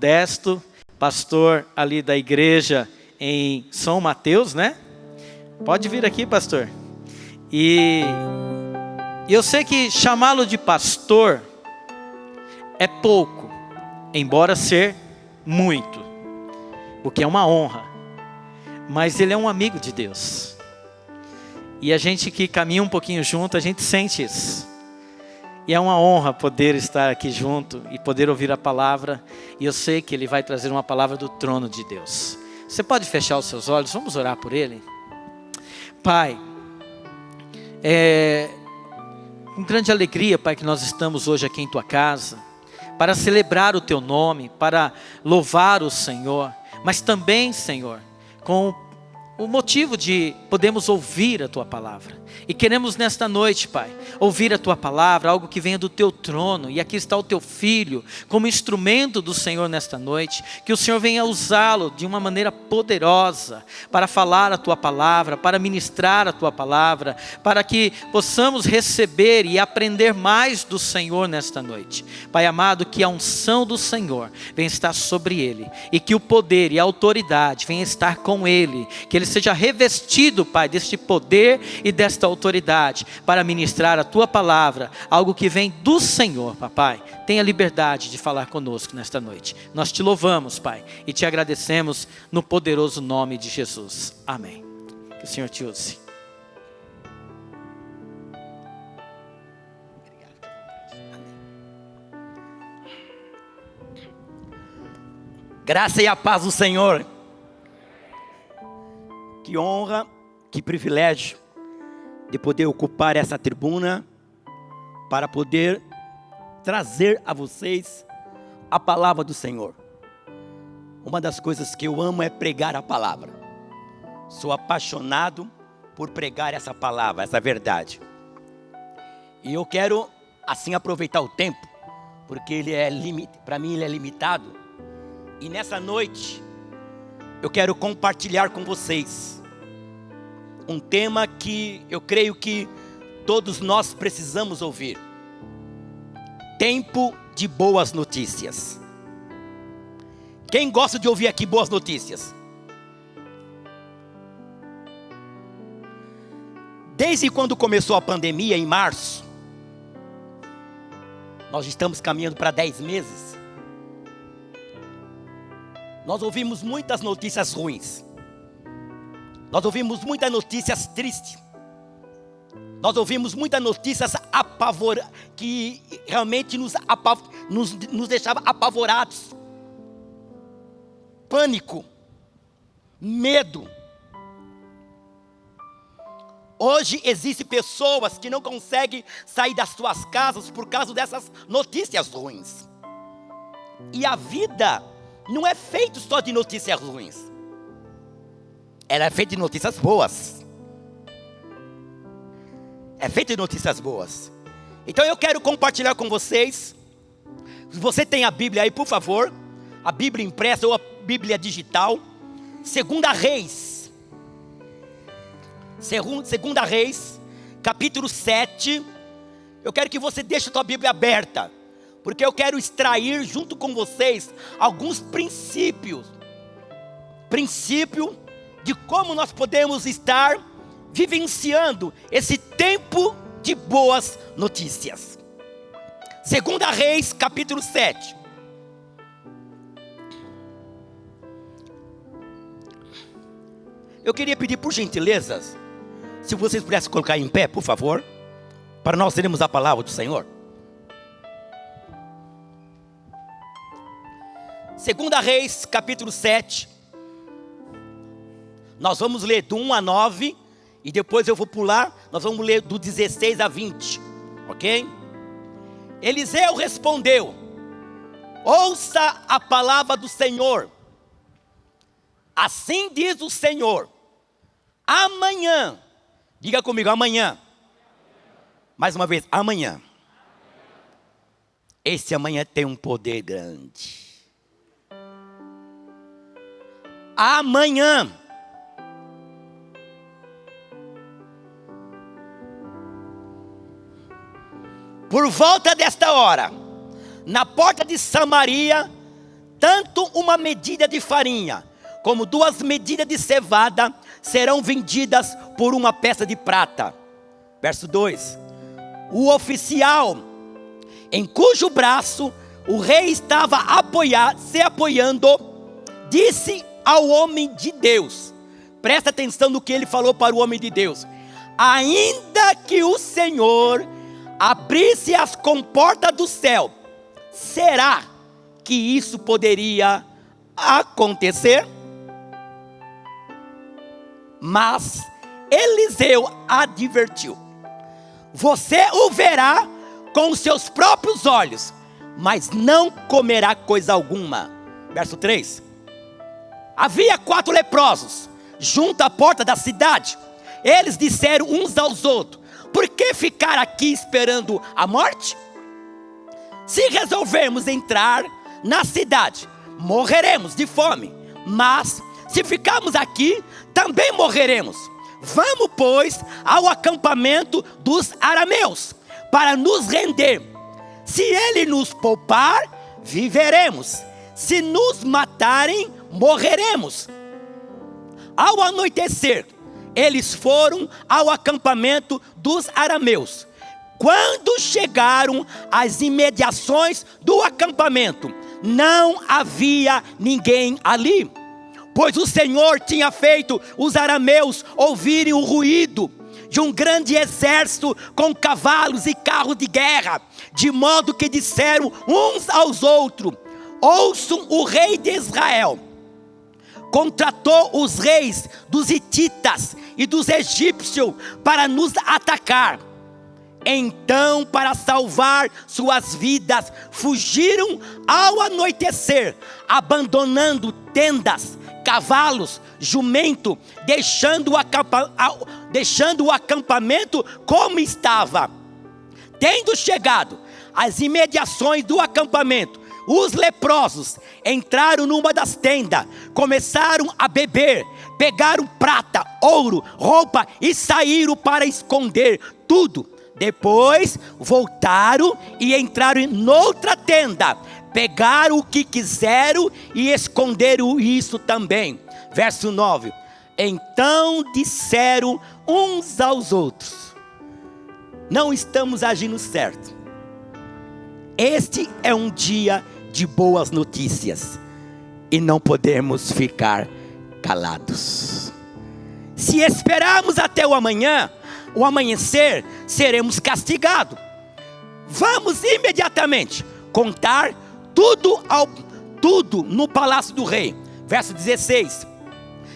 Modesto, pastor ali da igreja em São Mateus, né? Pode vir aqui, pastor. E eu sei que chamá-lo de pastor é pouco, embora ser muito, porque é uma honra. Mas ele é um amigo de Deus. E a gente que caminha um pouquinho junto, a gente sente isso. E é uma honra poder estar aqui junto e poder ouvir a palavra. E eu sei que ele vai trazer uma palavra do trono de Deus. Você pode fechar os seus olhos, vamos orar por ele? Pai, com grande alegria, Pai, que nós estamos hoje aqui em Tua casa, para celebrar o Teu nome, para louvar o Senhor, mas também, Senhor, com o motivo de podermos ouvir a Tua palavra. E queremos nesta noite, Pai, ouvir a Tua palavra, algo que venha do Teu trono. E aqui está o Teu Filho, como instrumento do Senhor nesta noite. Que o Senhor venha usá-lo de uma maneira poderosa, para falar a Tua palavra, para ministrar a Tua palavra, para que possamos receber e aprender mais do Senhor nesta noite. Pai amado, que a unção do Senhor venha estar sobre Ele, e que o poder e a autoridade venha estar com Ele, que Ele seja revestido, Pai, deste poder e desta autoridade, para ministrar a Tua palavra, algo que vem do Senhor, Papai. Tenha liberdade de falar conosco nesta noite. Nós Te louvamos, Pai, e Te agradecemos no poderoso nome de Jesus. Amém. Que o Senhor Te use. Graça e a paz do Senhor. Que honra, que privilégio de poder ocupar essa tribuna para poder trazer a vocês a palavra do Senhor. Uma das coisas que eu amo é pregar a palavra. Sou apaixonado por pregar essa palavra, essa verdade. E eu quero assim aproveitar o tempo, porque ele para mim ele é limitado. E nessa noite eu quero compartilhar com vocês um tema que eu creio que todos nós precisamos ouvir. Tempo de boas notícias. Quem gosta de ouvir aqui boas notícias? Desde quando começou a pandemia, em março, nós estamos caminhando para 10 meses. Nós ouvimos muitas notícias ruins. Nós ouvimos muitas notícias tristes. Nós ouvimos muitas notícias que realmente nos deixavam apavorados. Pânico, medo. Hoje existem pessoas que não conseguem sair das suas casas por causa dessas notícias ruins. E a vida não é feita só de notícias ruins. Ela é feita de notícias boas. É feita de notícias boas. Então eu quero compartilhar com vocês. Se você tem a Bíblia aí, por favor. A Bíblia impressa ou a Bíblia digital. Segunda Reis. Segunda Reis, capítulo 7. Eu quero que você deixe a sua Bíblia aberta, porque eu quero extrair junto com vocês alguns princípios. Princípio de como nós podemos estar vivenciando esse tempo de boas notícias. Segunda Reis, capítulo 7. Eu queria pedir por gentileza, se vocês pudessem colocar em pé, por favor, para nós termos a palavra do Senhor. Segunda Reis, capítulo 7. Nós vamos ler do 1 a 9. E depois eu vou pular. Nós vamos ler do 16 a 20. Ok? Eliseu respondeu: ouça a palavra do Senhor. Assim diz o Senhor: amanhã. Diga comigo, amanhã. Mais uma vez, amanhã. Esse amanhã tem um poder grande. Amanhã. Por volta desta hora, na porta de Samaria, tanto uma medida de farinha, como 2 medidas de cevada, serão vendidas por uma peça de prata. Verso 2. O oficial, em cujo braço o rei estava se apoiando, disse ao homem de Deus, presta atenção no que ele falou para o homem de Deus: ainda que o Senhor abrisse as comportas do céu, será que isso poderia acontecer? Mas Eliseu advertiu: você o verá com os seus próprios olhos, mas não comerá coisa alguma. Verso 3. Havia 4 leprosos junto à porta da cidade. Eles disseram uns aos outros: por que ficar aqui esperando a morte? Se resolvermos entrar na cidade, morreremos de fome, mas se ficarmos aqui, também morreremos. Vamos, pois, ao acampamento dos arameus, para nos render. Se ele nos poupar, viveremos. Se nos matarem, morreremos. Ao anoitecer, eles foram ao acampamento dos arameus. Quando chegaram às imediações do acampamento, não havia ninguém ali, pois o Senhor tinha feito os arameus ouvirem o ruído de um grande exército com cavalos e carros de guerra, de modo que disseram uns aos outros: ouçam o rei de Israel. Contratou os reis dos hititas e dos egípcios para nos atacar. Então, para salvar suas vidas, fugiram ao anoitecer, abandonando tendas, cavalos, jumento, deixando o acampamento como estava. Tendo chegado às imediações do acampamento, os leprosos entraram numa das tendas, começaram a beber, pegaram prata, ouro, roupa e saíram para esconder tudo. Depois voltaram e entraram noutra tenda, pegaram o que quiseram e esconderam isso também. Verso 9. Então disseram uns aos outros: não estamos agindo certo. Este é um dia de boas notícias e não podemos ficar calados. Se esperarmos até o amanhecer, seremos castigados. Vamos imediatamente contar tudo no palácio do rei. Verso 16.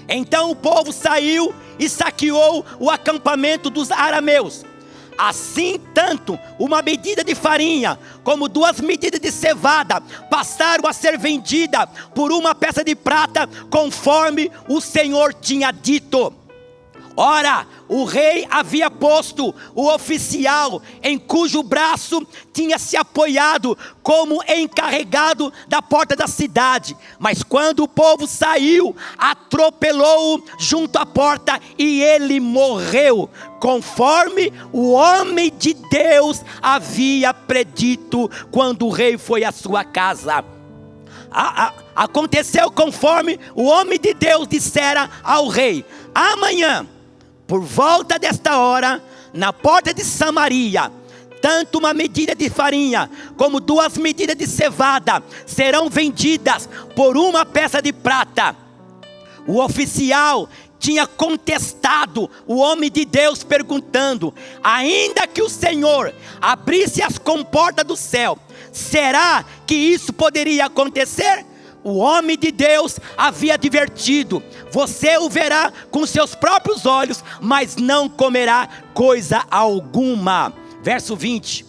Então o povo saiu e saqueou o acampamento dos arameus. Assim, tanto uma medida de farinha como 2 medidas de cevada passaram a ser vendida por uma peça de prata, conforme o Senhor tinha dito. Ora, o rei havia posto o oficial em cujo braço tinha se apoiado como encarregado da porta da cidade. Mas quando o povo saiu, atropelou-o junto à porta e ele morreu, conforme o homem de Deus havia predito quando o rei foi à sua casa. Aconteceu conforme o homem de Deus dissera ao rei: amanhã, por volta desta hora, na porta de Samaria, tanto uma medida de farinha como 2 medidas de cevada serão vendidas por uma peça de prata. O oficial tinha contestado o homem de Deus, perguntando: ainda que o Senhor abrisse as comportas do céu, será que isso poderia acontecer? O homem de Deus havia advertido: você o verá com seus próprios olhos, mas não comerá coisa alguma. Verso 20.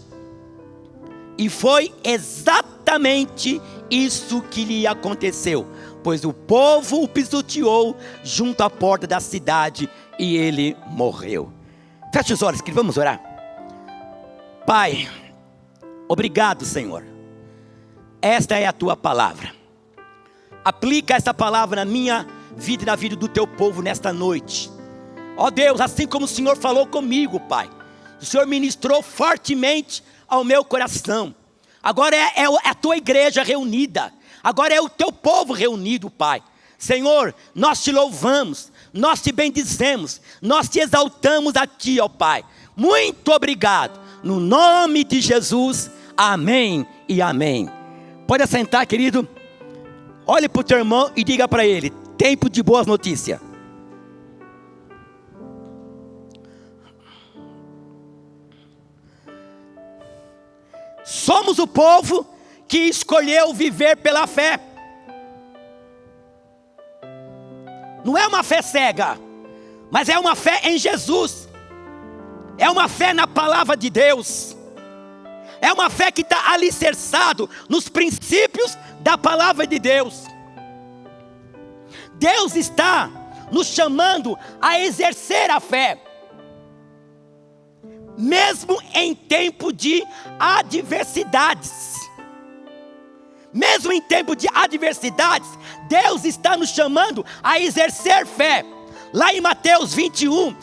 E foi exatamente isso que lhe aconteceu, pois o povo o pisoteou junto à porta da cidade e ele morreu. Feche os olhos, que vamos orar. Pai, obrigado, Senhor. Esta é a tua palavra. Aplica essa palavra na minha vida e na vida do teu povo nesta noite. Ó Deus, assim como o Senhor falou comigo, Pai, o Senhor ministrou fortemente ao meu coração. Agora é a tua igreja reunida, Agora é o teu povo reunido, Pai. Senhor, nós te louvamos, nós te bendizemos, nós te exaltamos a ti, ó Pai. Muito obrigado. No nome de Jesus, amém e amém. Pode assentar, querido. Olhe para o teu irmão e diga para ele: tempo de boas notícias. Somos o povo que escolheu viver pela fé. Não é uma fé cega, mas é uma fé em Jesus. É uma fé na palavra de Deus. É uma fé que está alicerçado nos princípios da palavra de Deus. Deus está nos chamando a exercer a fé, mesmo em tempo de adversidades. Mesmo em tempo de adversidades, Deus está nos chamando a exercer fé. Lá em Mateus 21,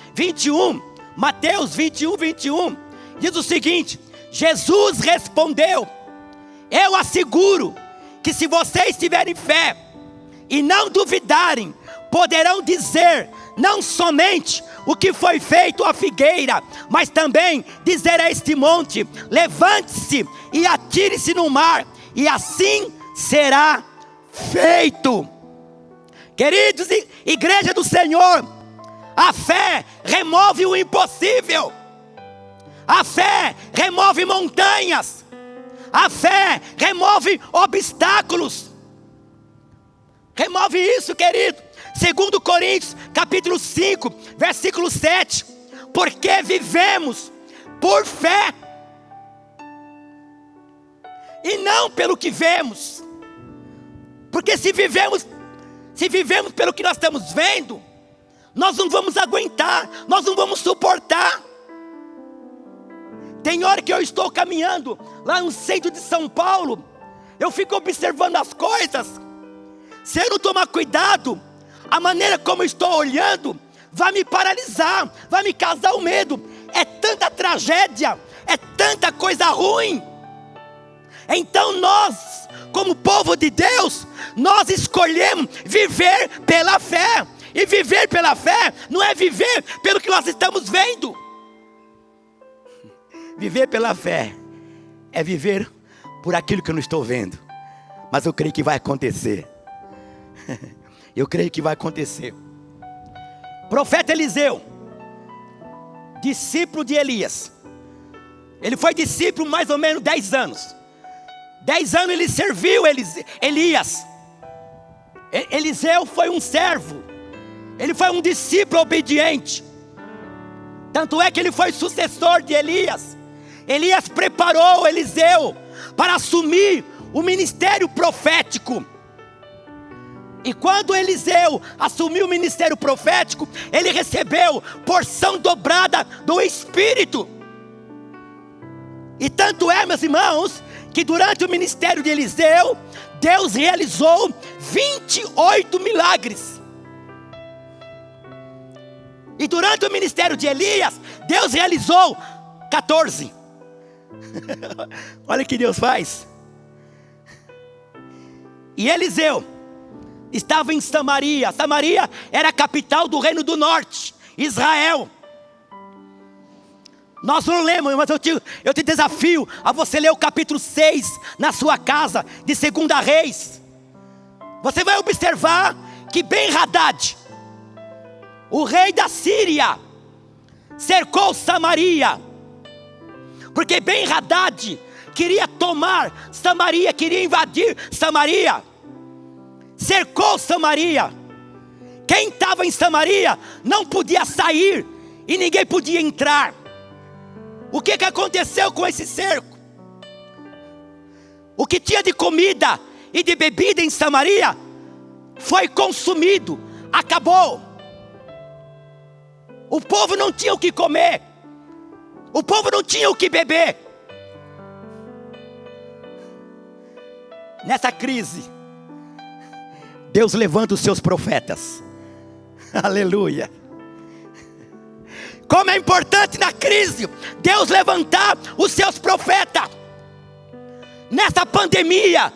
Mateus 21, 21, diz o seguinte: Jesus respondeu: eu asseguro que se vocês tiverem fé e não duvidarem, poderão dizer não somente o que foi feito à figueira, mas também dizer a este monte: levante-se e atire-se no mar, e assim será feito. Queridos, igreja do Senhor, a fé remove o impossível. A fé remove montanhas. A fé remove obstáculos. Remove isso, querido. 2 Coríntios, capítulo 5, versículo 7. Porque vivemos por fé e não pelo que vemos. Porque se vivemos pelo que nós estamos vendo, nós não vamos aguentar, nós não vamos suportar. Tem hora que eu estou caminhando lá no centro de São Paulo, eu fico observando as coisas. Se eu não tomar cuidado, a maneira como eu estou olhando vai me paralisar, vai me causar o medo. É tanta tragédia, é tanta coisa ruim. Então nós, como povo de Deus, nós escolhemos viver pela fé. E viver pela fé não é viver pelo que nós estamos vendo. Viver pela fé é viver por aquilo que eu não estou vendo, mas eu creio que vai acontecer. Eu creio que vai acontecer. Profeta Eliseu, discípulo de Elias. Ele foi discípulo mais ou menos 10 anos. 10 anos ele serviu Elias. Eliseu foi um servo. Ele foi um discípulo obediente. Tanto é que ele foi sucessor de Elias. Elias preparou Eliseu para assumir o ministério profético. E quando Eliseu assumiu o ministério profético, ele recebeu porção dobrada do Espírito. E tanto é, meus irmãos, que durante o ministério de Eliseu, Deus realizou 28 milagres. E durante o ministério de Elias, Deus realizou 14. Olha o que Deus faz. E Eliseu estava em Samaria. Samaria era a capital do reino do norte, Israel. Nós não lemos, mas eu te desafio a você ler o capítulo 6 na sua casa, de 2 Reis. Você vai observar que Ben-Hadad, o rei da Síria, cercou Samaria. Porque Ben-Hadad queria tomar Samaria, queria invadir Samaria. Cercou Samaria. Quem estava em Samaria não podia sair e ninguém podia entrar. O que aconteceu com esse cerco? O que tinha de comida e de bebida em Samaria foi consumido, acabou. O povo não tinha o que comer, o povo não tinha o que beber. Nessa crise, Deus levanta os seus profetas. Aleluia. Como é importante na crise Deus levantar os seus profetas. Nessa pandemia,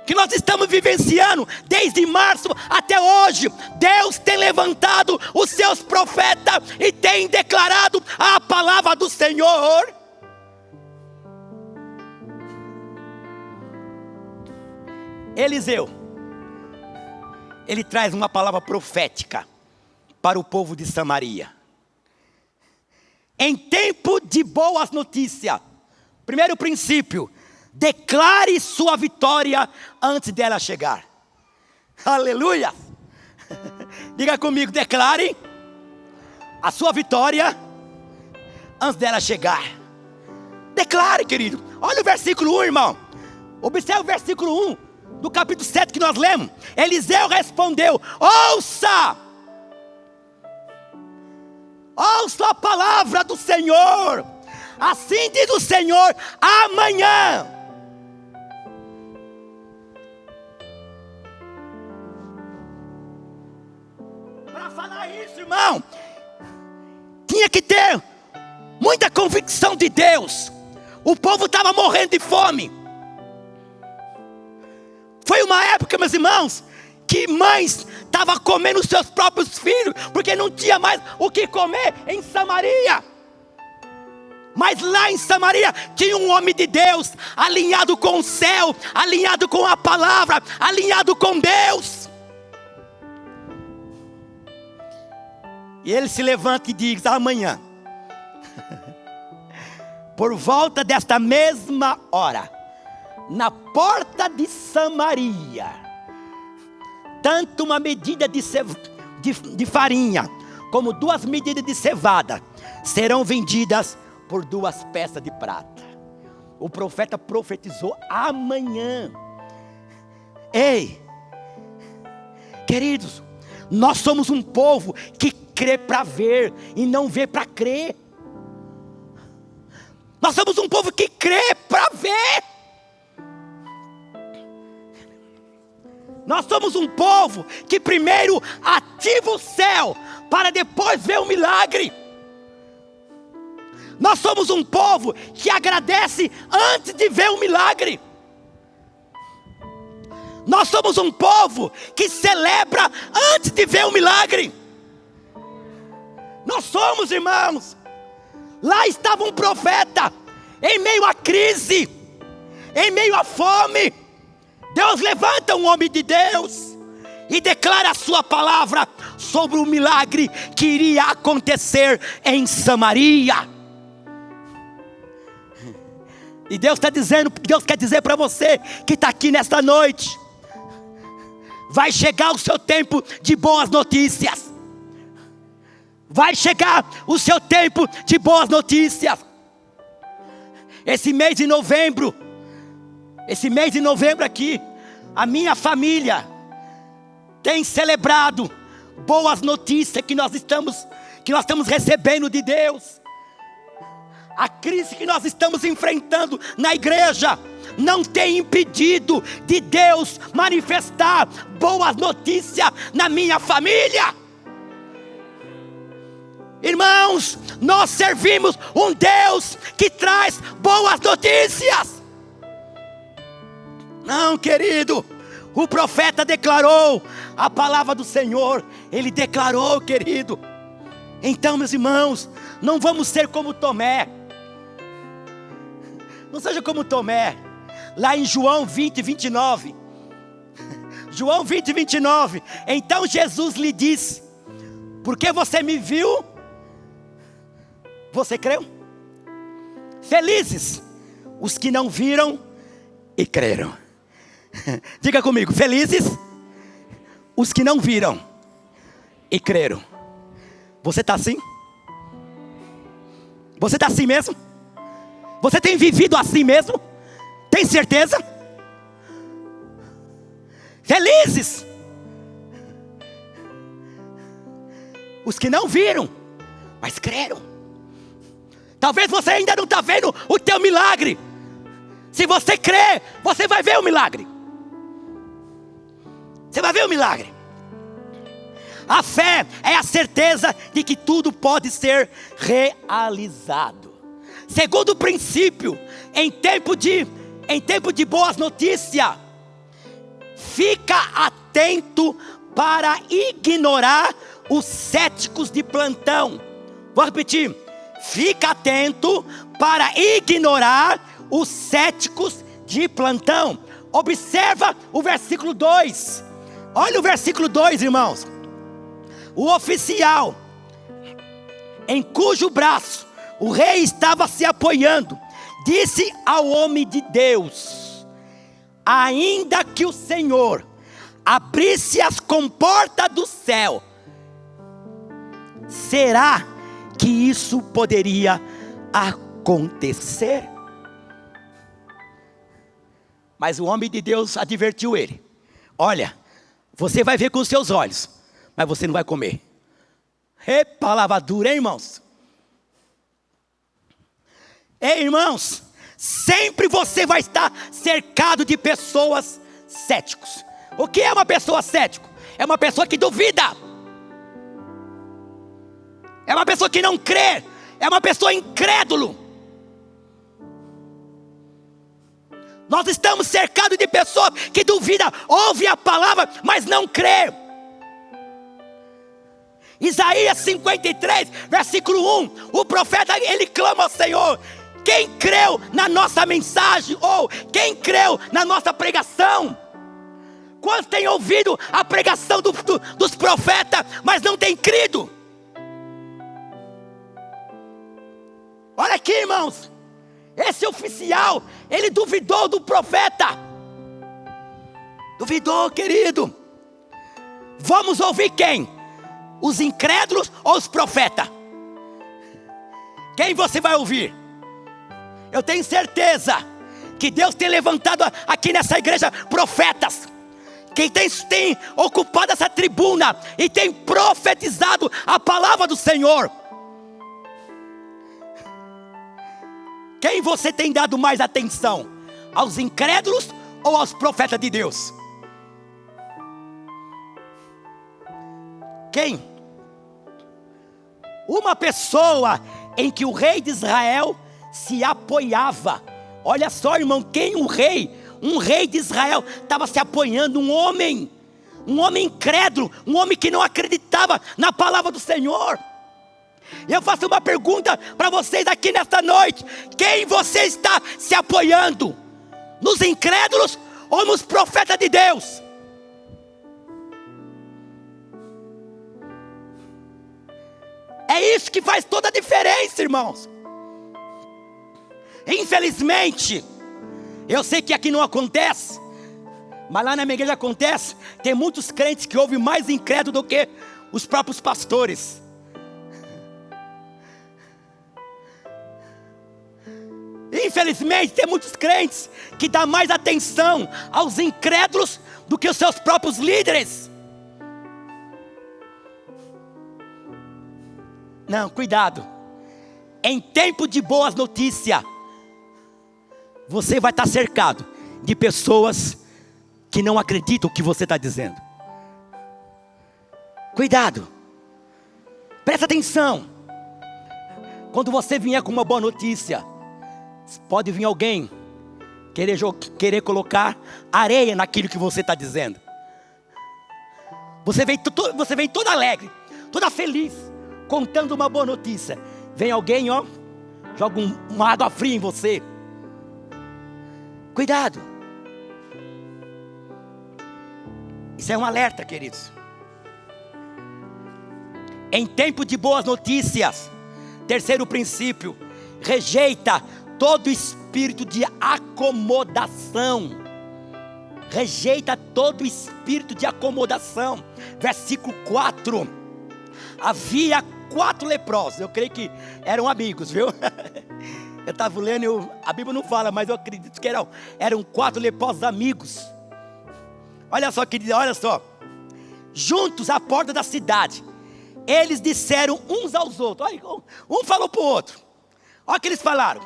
que nós estamos vivenciando desde março até hoje, Deus tem levantado os seus profetas e tem declarado a palavra do Senhor. Eliseu, ele traz uma palavra profética para o povo de Samaria. Em tempo de boas notícias, primeiro princípio: declare sua vitória antes dela chegar. Aleluia! Diga comigo, declare a sua vitória antes dela chegar. Declare, querido. Olha o versículo 1, irmão. Observe o versículo 1 do capítulo 7 que nós lemos. Eliseu respondeu: ouça a palavra do Senhor. Assim diz o Senhor: amanhã. Para falar isso, irmão, tinha que ter muita convicção de Deus. O povo estava morrendo de fome. Foi uma época, meus irmãos, que mães estavam comendo os seus próprios filhos, porque não tinha mais o que comer em Samaria. Mas lá em Samaria tinha um homem de Deus, alinhado com o céu, alinhado com a palavra, alinhado com Deus. E ele se levanta e diz: amanhã, por volta desta mesma hora, na porta de Samaria, tanto uma medida de farinha, como 2 medidas de cevada, serão vendidas por 2 peças de prata. O profeta profetizou amanhã. Ei, queridos, nós somos um povo que crê para ver e não vê para crer. Nós somos um povo que crê para ver. Nós somos um povo que primeiro ativa o céu para depois ver o milagre. Nós somos um povo que agradece antes de ver o milagre. Nós somos um povo que celebra antes de ver o milagre. Nós somos, irmãos. Lá estava um profeta, em meio à crise, em meio à fome. Deus levanta um homem de Deus e declara a sua palavra sobre o milagre que iria acontecer em Samaria. E Deus está dizendo, Deus quer dizer para você que está aqui nesta noite: vai chegar o seu tempo de boas notícias. Vai chegar o seu tempo de boas notícias. Esse mês de novembro aqui, a minha família tem celebrado boas notícias que nós estamos recebendo de Deus. A crise que nós estamos enfrentando na igreja não tem impedido de Deus manifestar boas notícias na minha família. Irmãos, nós servimos um Deus que traz boas notícias. Não, querido, o profeta declarou a palavra do Senhor. Ele declarou, querido. Então, meus irmãos, não vamos ser como Tomé. Não seja como Tomé. Lá em João 20, 29. João 20, 29. Então Jesus lhe disse: porque você me viu, você creu? Felizes os que não viram e creram. Diga comigo: felizes os que não viram e creram. Você está assim? Você está assim mesmo? Você tem vivido assim mesmo? Tem certeza? Felizes os que não viram, mas creram. Talvez você ainda não está vendo o teu milagre. Se você crer, você vai ver o milagre. Você vai ver o milagre. A fé é a certeza de que tudo pode ser realizado. Segundo princípio, em tempo de boas notícias, fica atento para ignorar os céticos de plantão. Vou repetir. Fica atento para ignorar os céticos de plantão. Observa o versículo 2. Olha o versículo 2, irmãos. O oficial, em cujo braço o rei estava se apoiando, disse ao homem de Deus: ainda que o Senhor abrisse as comportas do céu, será que isso poderia acontecer? Mas o homem de Deus advertiu ele: olha, você vai ver com os seus olhos, mas você não vai comer. Palavra dura, hein, irmãos? Ei, irmãos, sempre você vai estar cercado de pessoas céticos. O que é uma pessoa cética? É uma pessoa que duvida. É uma pessoa que não crê. É uma pessoa incrédulo. Nós estamos cercados de pessoas que duvidam, ouvem a palavra, mas não crê. Isaías 53, versículo 1. O profeta, ele clama ao Senhor: quem creu na nossa mensagem? Ou quem creu na nossa pregação? Quantos têm ouvido a pregação dos profetas, mas não têm crido? Olha aqui, irmãos. Esse oficial, ele duvidou do profeta. Duvidou, querido. Vamos ouvir quem? Os incrédulos ou os profetas? Quem você vai ouvir? Eu tenho certeza que Deus tem levantado aqui nessa igreja profetas. Quem tem ocupado essa tribuna e tem profetizado a palavra do Senhor. Quem você tem dado mais atenção? Aos incrédulos ou aos profetas de Deus? Quem? Uma pessoa em que o rei de Israel se apoiava. Olha só, irmão, quem um rei de Israel estava se apoiando, um homem incrédulo, um homem que não acreditava na palavra do Senhor. E eu faço uma pergunta para vocês aqui nesta noite: quem você está se apoiando? Nos incrédulos ou nos profetas de Deus? É isso que faz toda a diferença, irmãos. Infelizmente, eu sei que aqui não acontece, mas lá na minha igreja acontece. Tem muitos crentes que ouvem mais incrédulo do que os próprios pastores. Infelizmente, tem muitos crentes que dão mais atenção aos incrédulos do que os seus próprios líderes. Não, cuidado. Em tempo de boas notícias, você vai estar cercado de pessoas que não acreditam no que você está dizendo. Cuidado. Presta atenção. Quando você vier com uma boa notícia, pode vir alguém querer colocar areia naquilo que você está dizendo. Você vem toda alegre, toda feliz, contando uma boa notícia. Vem alguém, joga uma água fria em você. Cuidado. Isso é um alerta, queridos. Em tempo de boas notícias, terceiro princípio: rejeita todo espírito de acomodação. Rejeita todo espírito de acomodação. Versículo 4. Havia 4 leprosos. Eu creio que eram amigos, viu? Eu estava lendo, a Bíblia não fala, mas eu acredito que eram 4 leprosos amigos. Olha só, querido, olha só. Juntos à porta da cidade, eles disseram uns aos outros. Olha, um falou para o outro. Olha o que eles falaram: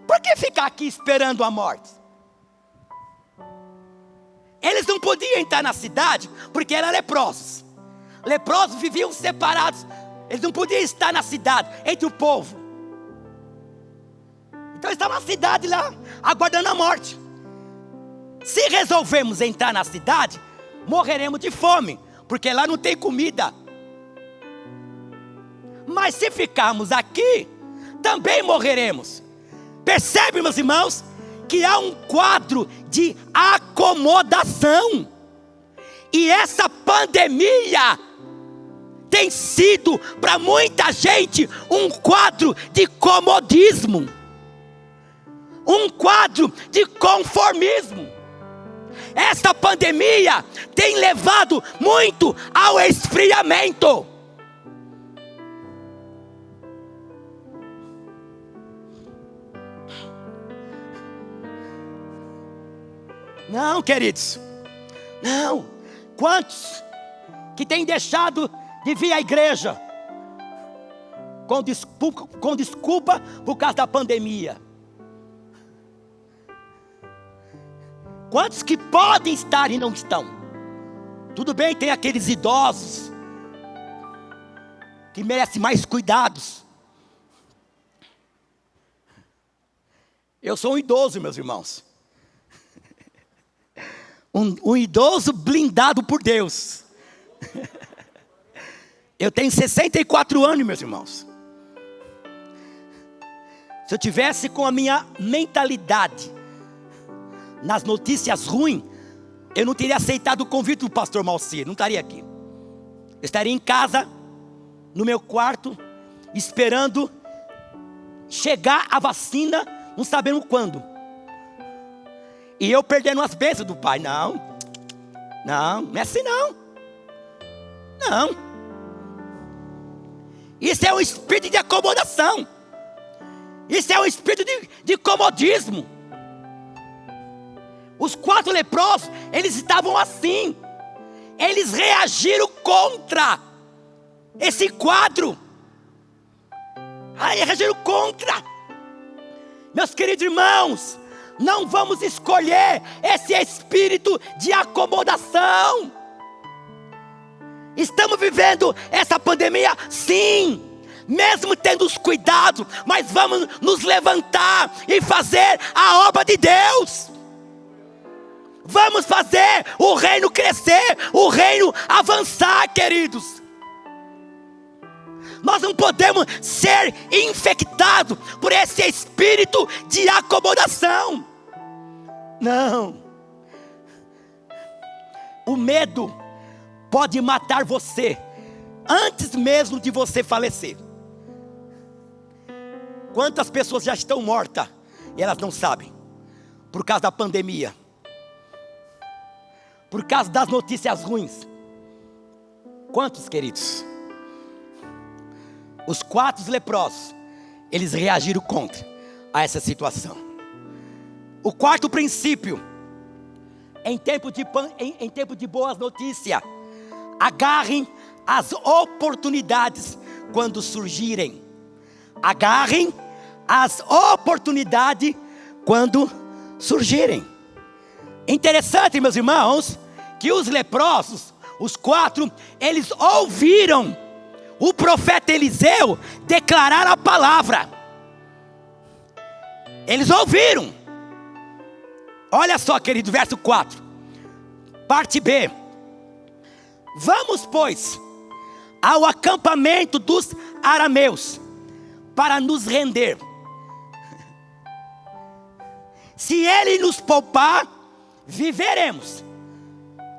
por que ficar aqui esperando a morte? Eles não podiam entrar na cidade porque eram leprosos. Leprosos viviam separados. Eles não podiam estar na cidade, entre o povo. Então eles estavam na cidade lá, aguardando a morte. Se resolvemos entrar na cidade, morreremos de fome, porque lá não tem comida. Mas se ficarmos aqui, também morreremos. Percebe, meus irmãos, que há um quadro de acomodação. E essa pandemia tem sido para muita gente um quadro de comodismo, um quadro de conformismo. Esta pandemia tem levado muito ao esfriamento. Não, queridos, não. Quantos que têm deixado de vir à igreja com desculpa por causa da pandemia? Quantos que podem estar e não estão? Tudo bem, tem aqueles idosos que merecem mais cuidados. Eu sou um idoso, meus irmãos. Um idoso blindado por Deus. Eu tenho 64 anos, meus irmãos. Se eu tivesse com a minha mentalidade nas notícias ruins, eu não teria aceitado o convite do pastor Malcir, não estaria aqui. Eu estaria em casa, no meu quarto, esperando chegar a vacina, não sabemos quando. E eu perdendo as bênçãos do Pai. Não é assim não. Não. Isso é um espírito de acomodação. Isso é um espírito de comodismo. Os 4 leprosos, eles estavam assim. Eles reagiram contra esse quadro. Reagiram contra. Meus queridos irmãos, não vamos escolher esse espírito de acomodação. Estamos vivendo essa pandemia, sim, mesmo tendo os cuidados, mas vamos nos levantar e fazer a obra de Deus. Vamos fazer o reino crescer, o reino avançar, queridos. Nós não podemos ser infectados por esse espírito de acomodação. Não. O medo pode matar você antes mesmo de você falecer. Quantas pessoas já estão mortas e elas não sabem? Por causa da pandemia, por causa das notícias ruins. Quantos, queridos? Os 4 leprosos, eles reagiram contra a essa situação. O 4º princípio, em tempo de boas notícias, agarrem as oportunidades quando surgirem. Agarrem as oportunidades quando surgirem. Interessante, meus irmãos, que os leprosos, os 4, eles ouviram o profeta Eliseu declarar a palavra. Eles ouviram. Olha só, querido, verso 4, parte B. Vamos, pois, ao acampamento dos arameus, para nos render. Se ele nos poupar, viveremos.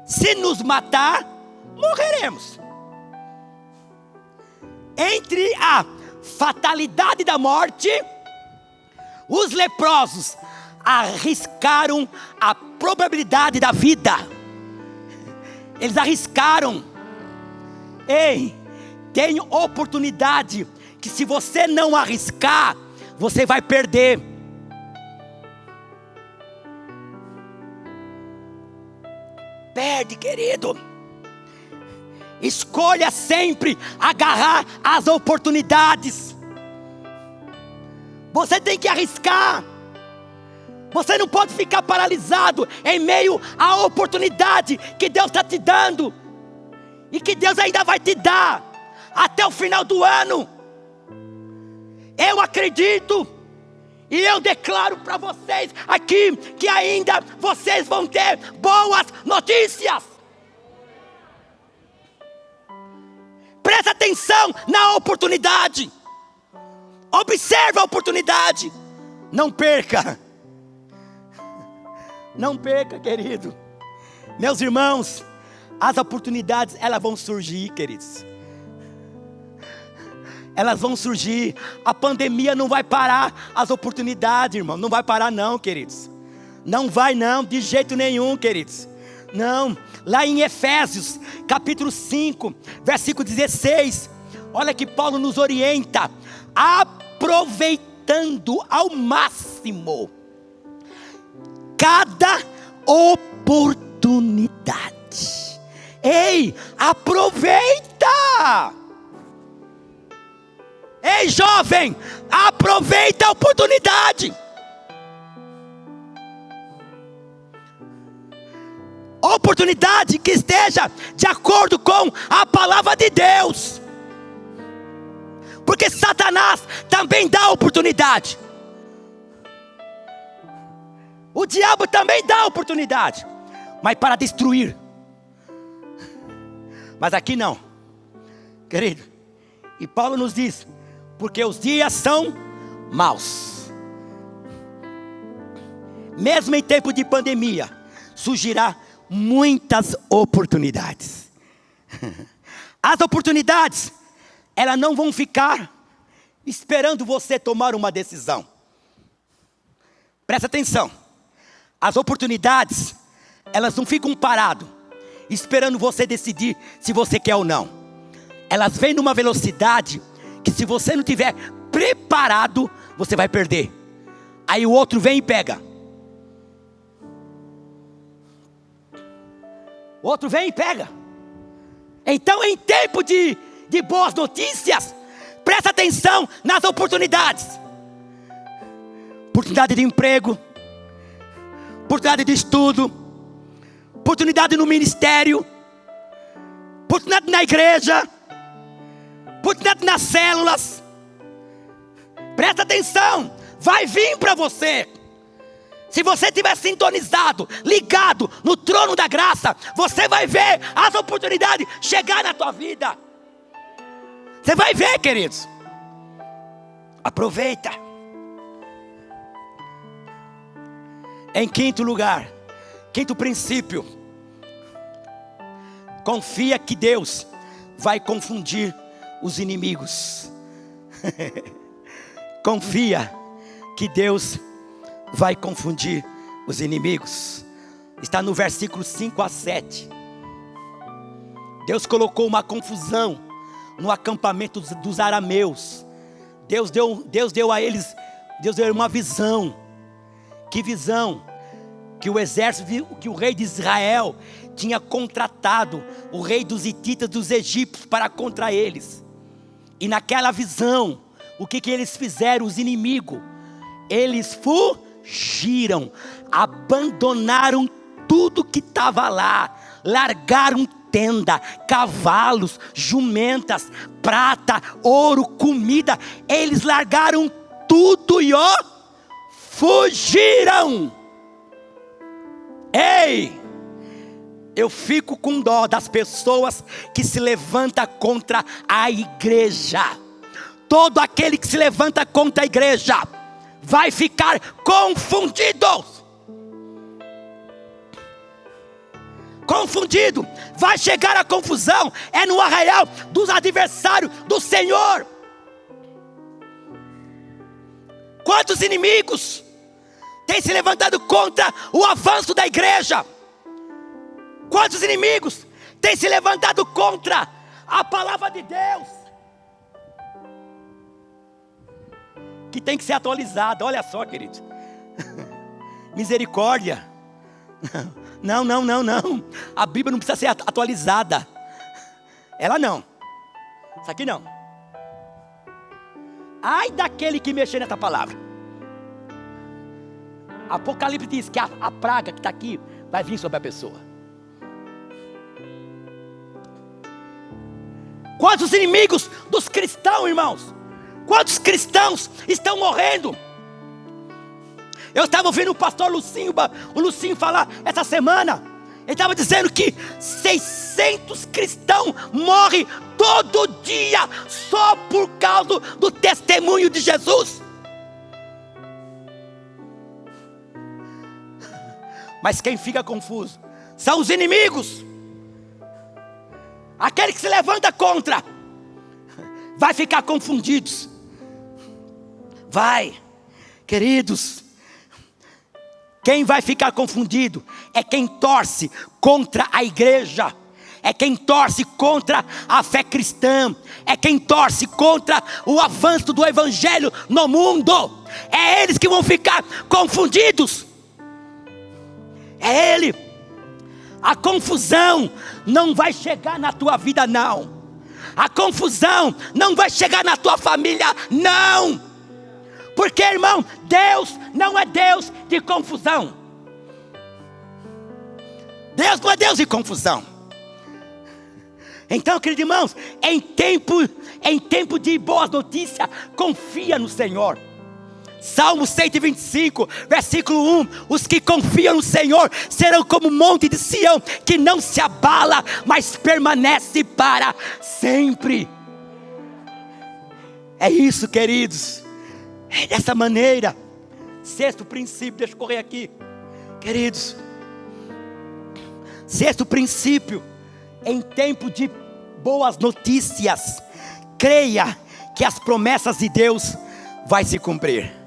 Se nos matar, morreremos. Entre a fatalidade da morte, os leprosos arriscaram a probabilidade da vida. Eles arriscaram. Ei, tem oportunidade que se você não arriscar, você vai perder. Perde, querido. Escolha sempre agarrar as oportunidades. Você tem que arriscar. Você não pode ficar paralisado em meio à oportunidade que Deus está te dando. E que Deus ainda vai te dar até o final do ano. Eu acredito e eu declaro para vocês aqui que ainda vocês vão ter boas notícias. atenção na oportunidade. Observa a oportunidade. Não perca. Não perca, querido. Meus irmãos, as oportunidades, elas vão surgir, queridos. Elas vão surgir. A pandemia não vai parar as oportunidades, irmão. Não vai parar não, queridos. Não vai não, de jeito nenhum, queridos. Não. Lá em Efésios, capítulo 5, versículo 16. Olha que Paulo nos orienta. Aproveitando ao máximo cada oportunidade. Ei, aproveita! Ei, jovem, aproveita a oportunidade. Oportunidade que esteja de acordo com a palavra de Deus. Porque Satanás também dá oportunidade. O diabo também dá oportunidade, mas para destruir. Mas aqui não, querido. E Paulo nos diz: porque os dias são maus. Mesmo em tempo de pandemia, surgirá muitas oportunidades. As oportunidades, elas não vão ficar esperando você tomar uma decisão. Presta atenção. As oportunidades, elas não ficam paradas, esperando você decidir se você quer ou não. Elas vêm numa velocidade que, se você não tiver preparado, você vai perder. Aí o outro vem e pega. O outro vem e pega. Então, em tempo de boas notícias, presta atenção nas oportunidades. Oportunidade de emprego, oportunidade de estudo, oportunidade no ministério, oportunidade na igreja, oportunidade nas células. Presta atenção, vai vir para você. Se você estiver sintonizado, ligado no trono da graça, você vai ver as oportunidades chegar na tua vida. Você vai ver, queridos. Aproveita. Em quinto lugar, quinto princípio, confia que Deus vai confundir os inimigos. Confia que Deus vai confundir os inimigos. Está no versículo 5 a 7. Deus colocou uma confusão no acampamento dos arameus. Deus deu a eles uma visão. Que visão? Que o exército, que o rei de Israel tinha contratado o rei dos hititas, dos egípcios, para contra eles. E naquela visão, o que eles fizeram, os inimigos? Eles fugiram, abandonaram tudo que estava lá, largaram tenda, cavalos, jumentas, prata, ouro, comida. Eles largaram tudo e fugiram. Ei, eu fico com dó das pessoas que se levantam contra a igreja. Todo aquele que se levanta contra a igreja vai ficar confundido. Confundido, vai chegar a confusão, é no arraial dos adversários do Senhor. Quantos inimigos têm se levantado contra o avanço da igreja? Quantos inimigos têm se levantado contra a palavra de Deus? Que tem que ser atualizada. Olha só, querido. Misericórdia. Não. A Bíblia não precisa ser atualizada. Ela não. Isso aqui não. Ai daquele que mexer nessa palavra. Apocalipse diz que a praga que está aqui vai vir sobre a pessoa. Quantos inimigos dos cristãos, irmãos? Quantos cristãos estão morrendo? Eu estava ouvindo o pastor Lucinho falar essa semana. Ele estava dizendo que 600 600 cristãos morrem todo dia só por causa do testemunho de Jesus. Mas quem fica confuso são os inimigos. Aquele que se levanta contra vai ficar confundidos. Vai, queridos. Quem vai ficar confundido é quem torce contra a igreja, é quem torce contra a fé cristã, é quem torce contra o avanço do evangelho no mundo. É eles que vão ficar confundidos. É ele. A confusão não vai chegar na tua vida, não. A confusão não vai chegar na tua família, não. Porque, irmão, Deus não é Deus de confusão. Deus não é Deus de confusão. Então, queridos irmãos, em tempo de boas notícias, confia no Senhor. Salmo 125, versículo 1: os que confiam no Senhor serão como o monte de Sião, que não se abala, mas permanece para sempre. É isso, queridos. É dessa maneira. Sexto princípio, deixa eu correr aqui, queridos. Sexto princípio: em tempo de boas notícias, creia que as promessas de Deus vai se cumprir.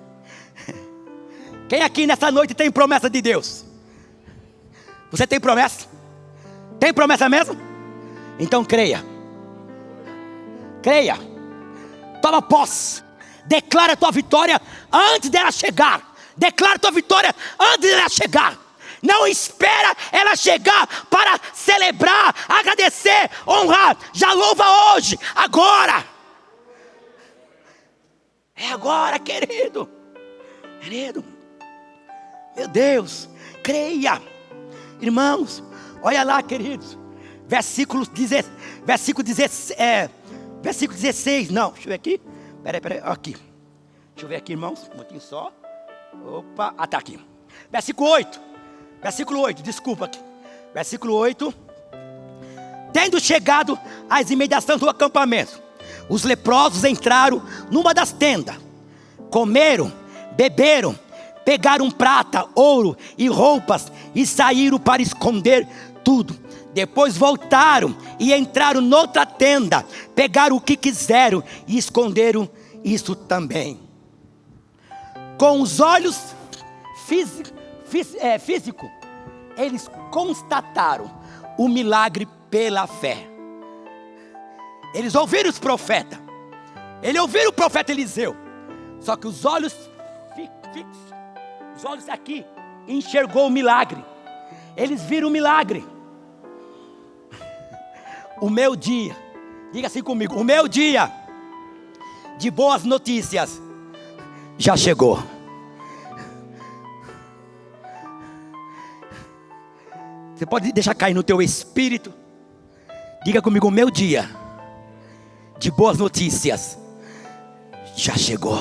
Quem aqui nessa noite tem promessa de Deus? Você tem promessa? Tem promessa mesmo? Então creia. Creia. Toma posse. Declara a tua vitória antes dela chegar. Declara a tua vitória antes dela chegar. Não espera ela chegar para celebrar, agradecer, honrar. Já louva hoje, agora. É agora, querido. Querido. Meu Deus, creia. Irmãos, olha lá, queridos. Versículo 16. Não, deixa eu ver aqui. Peraí, aqui. Deixa eu ver aqui, irmãos, um pouquinho só. Opa, tá aqui. Versículo 8, desculpa aqui. Versículo 8. Tendo chegado às imediações do acampamento, os leprosos entraram numa das tendas, comeram, beberam, pegaram prata, ouro e roupas e saíram para esconder tudo. Depois voltaram e entraram noutra tenda, pegaram o que quiseram e esconderam isso também. Com os olhos físicos, eles constataram o milagre pela fé. Eles ouviram os profetas. Eles ouviram o profeta Eliseu. Só que os olhos fixos, os olhos aqui, enxergou o milagre. Eles viram o milagre. O meu dia, diga assim comigo: o meu dia de boas notícias já chegou. Você pode deixar cair no teu espírito. Diga comigo: o meu dia de boas notícias já chegou.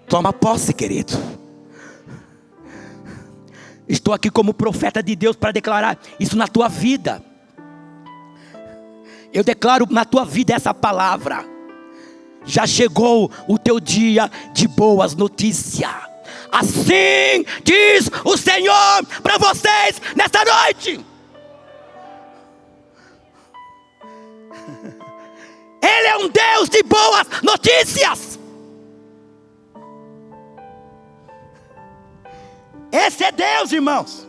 Toma posse, querido. Estou aqui como profeta de Deus para declarar isso na tua vida. Eu declaro na tua vida essa palavra. Já chegou o teu dia de boas notícias. Assim diz o Senhor para vocês nesta noite. Ele é um Deus de boas notícias. Esse é Deus, irmãos.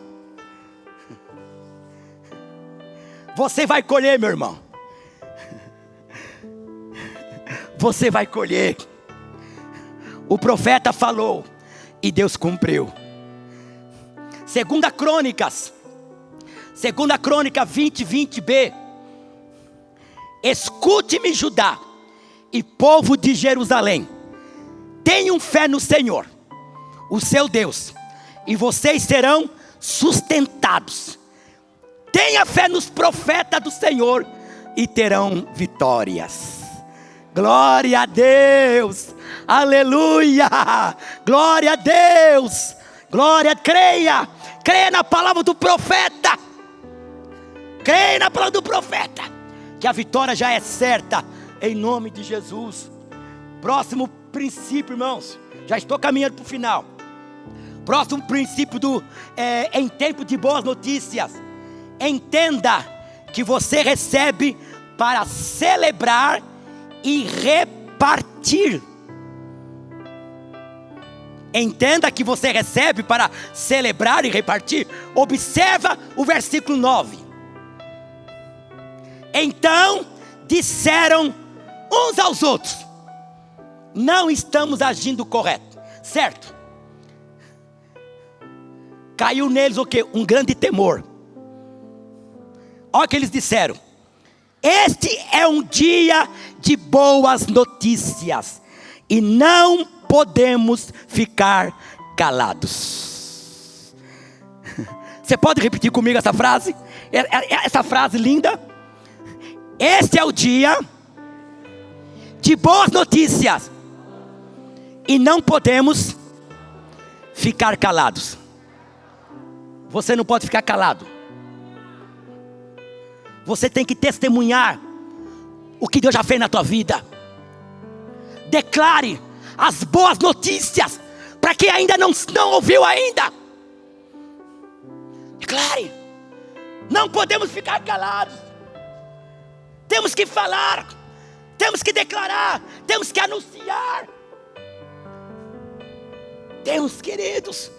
Você vai colher, meu irmão. Você vai colher. O profeta falou e Deus cumpriu. Segunda Crônica 20:20b. Escute-me, Judá e povo de Jerusalém. Tenham fé no Senhor, o seu Deus, e vocês serão sustentados. Tenha fé nos profetas do Senhor e terão vitórias. Glória a Deus, aleluia, glória a Deus, creia na palavra do profeta. Creia na palavra do profeta, que a vitória já é certa, em nome de Jesus. Próximo princípio, irmãos, já estou caminhando para o final. Próximo princípio em tempo de boas notícias. Entenda que você recebe para celebrar e repartir. Entenda que você recebe para celebrar e repartir. Observa o versículo 9. Então disseram uns aos outros: não estamos agindo correto, certo? Caiu neles o quê? Um grande temor. Olha o que eles disseram: este é um dia de boas notícias e não podemos ficar calados. Você pode repetir comigo essa frase? Essa frase linda. Este é o dia de boas notícias e não podemos ficar calados. Você não pode ficar calado. Você tem que testemunhar o que Deus já fez na tua vida. Declare as boas notícias para quem ainda não ouviu ainda. Declare. Não podemos ficar calados. Temos que falar. Temos que declarar. Temos que anunciar. Deus, queridos,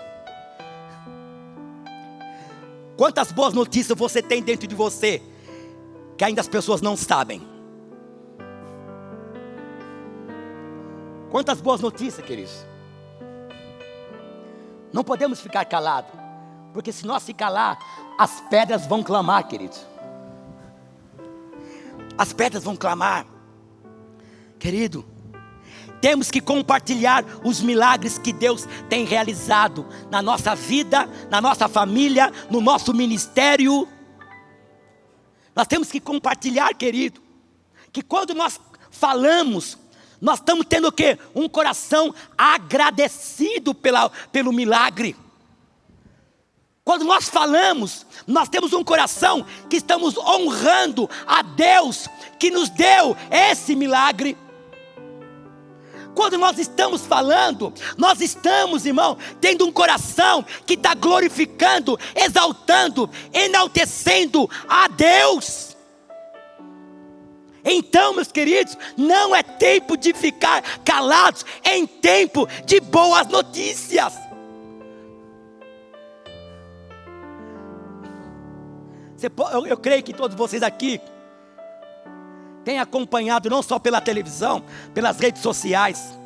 quantas boas notícias você tem dentro de você que ainda as pessoas não sabem? Quantas boas notícias, queridos. Não podemos ficar calados, porque se nós se calar, as pedras vão clamar, queridos. As pedras vão clamar. Querido, temos que compartilhar os milagres que Deus tem realizado na nossa vida, na nossa família, no nosso ministério. Nós temos que compartilhar, querido, que quando nós falamos, nós estamos tendo o quê? Um coração agradecido pelo milagre. Quando nós falamos, nós temos um coração que estamos honrando a Deus que nos deu esse milagre. Quando nós estamos falando, nós estamos, irmão, tendo um coração que está glorificando, exaltando, enaltecendo a Deus. Então, meus queridos, não é tempo de ficar calados, é tempo de boas notícias. Eu creio que todos vocês aqui têm acompanhado, não só pela televisão, pelas redes sociais.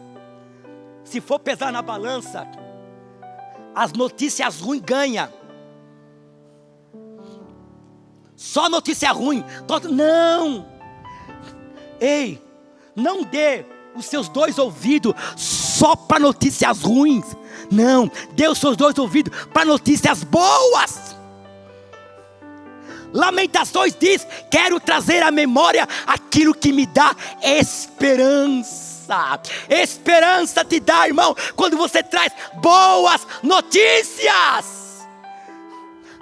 Se for pesar na balança, as notícias ruins ganham. Só notícia ruim. Não. Ei, não dê os seus dois ouvidos só para notícias ruins. Não, dê os seus dois ouvidos para notícias boas. Lamentações diz: quero trazer à memória aquilo que me dá esperança. Esperança te dá, irmão, quando você traz boas notícias.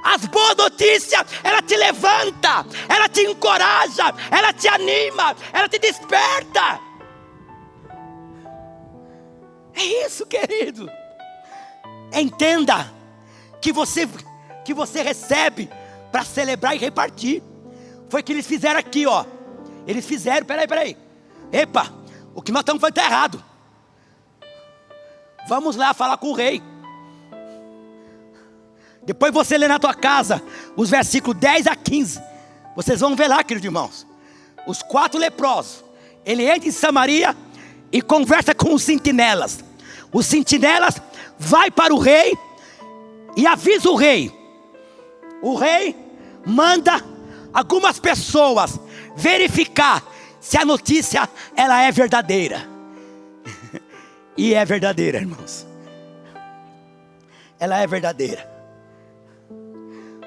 As boas notícias, ela te levanta, ela te encoraja, ela te anima, ela te desperta. É isso, querido. Entenda que você recebe para celebrar e repartir. Foi o que eles fizeram aqui, ó. Eles fizeram, peraí. Epa, o que nós estamos fazendo está errado. Vamos lá falar com o rei. Depois você lê na tua casa os versículos 10 a 15. Vocês vão ver lá, queridos irmãos. Os 4 leprosos. Ele entra em Samaria e conversa com os sentinelas. Os sentinelas vai para o rei e avisa o rei. O rei manda algumas pessoas verificar se a notícia ela é verdadeira. E é verdadeira, irmãos. Ela é verdadeira.